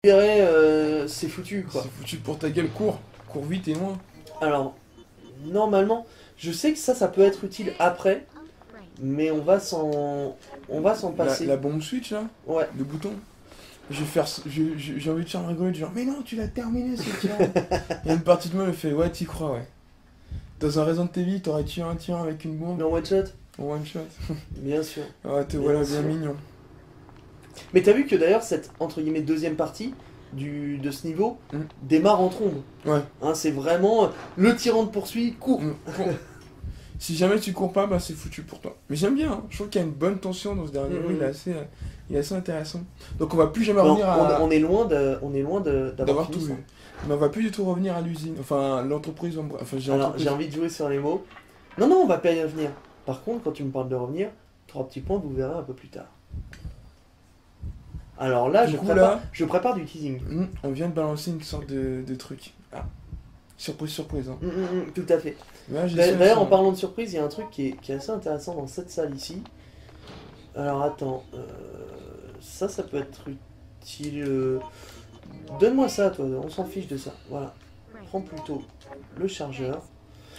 c'est foutu quoi. C'est foutu pour ta gueule, cours. Cours vite et loin. Alors, normalement, je sais que ça peut être utile après, mais on va s'en passer. La bombe switch là, Ouais. le bouton. Je vais faire, j'ai envie de faire un rigoler du genre, mais non, tu l'as terminé ce tir. Il y a une partie de moi qui me fait, ouais, t'y crois, ouais. Dans un Resident Evil, t'aurais tué un tir avec une bombe. Mais en one shot. En one shot. Bien sûr. Ouais, te Bien voilà sûr. bien mignon. Mais t'as vu que d'ailleurs cette entre guillemets deuxième partie de ce niveau démarre en trombe. Ouais. Hein, c'est vraiment le tyran de poursuit, cours. Cours. Si jamais tu cours pas, bah c'est foutu pour toi. Mais j'aime bien, hein. Je trouve qu'il y a une bonne tension dans ce dernier niveau, il est assez intéressant. Donc on va plus jamais Non, revenir à... on est loin d'avoir tout fini ça. vu. Mais on va plus du tout revenir à l'usine, enfin l'entreprise, enfin Alors j'ai envie de jouer sur les mots. Non, on va pas y revenir. Par contre, quand tu me parles de revenir, 3 petits points, vous verrez un peu plus tard. Alors là, je prépare du teasing. On vient de balancer une sorte de truc. Ah, surprise, surprise. Hein. Tout à fait. D'ailleurs, en parlant de surprise, il y a un truc qui est assez intéressant dans cette salle ici. Alors attends, ça peut être utile. Donne-moi ça, toi, on s'en fiche de ça. Voilà. Prends plutôt le chargeur.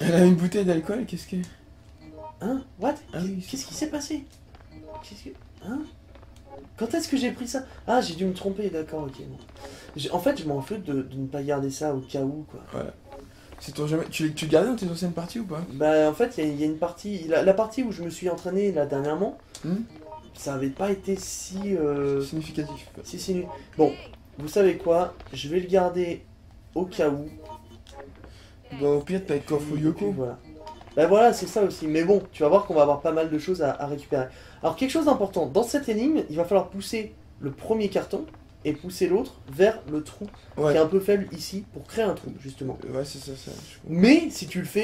Elle a une bouteille d'alcool, qu'est-ce que... Hein? What? Ah oui, Qu'est-ce qui s'est passé? Hein? Quand est-ce que j'ai pris ça? Ah, j'ai dû me tromper, d'accord, ok. Bon. En fait, je m'en fous de ne pas garder ça au cas où, quoi. Voilà. C'est ton jamais... Tu gardais dans tes anciennes parties ou pas? Bah, en fait, il y a une partie... La partie où je me suis entraîné, là, dernièrement, ça avait pas été si... significatif. Si. Bon, vous savez quoi? Je vais le garder au cas où. Bah, au pire, t'as le coffre Yoko. Voilà. Bah voilà, c'est ça aussi. Mais bon, tu vas voir qu'on va avoir pas mal de choses à récupérer. Alors, quelque chose d'important. Dans cette énigme, il va falloir pousser le premier carton et pousser l'autre vers le trou qui est un peu faible ici pour créer un trou, justement. Ouais, c'est ça. Mais si tu le fais...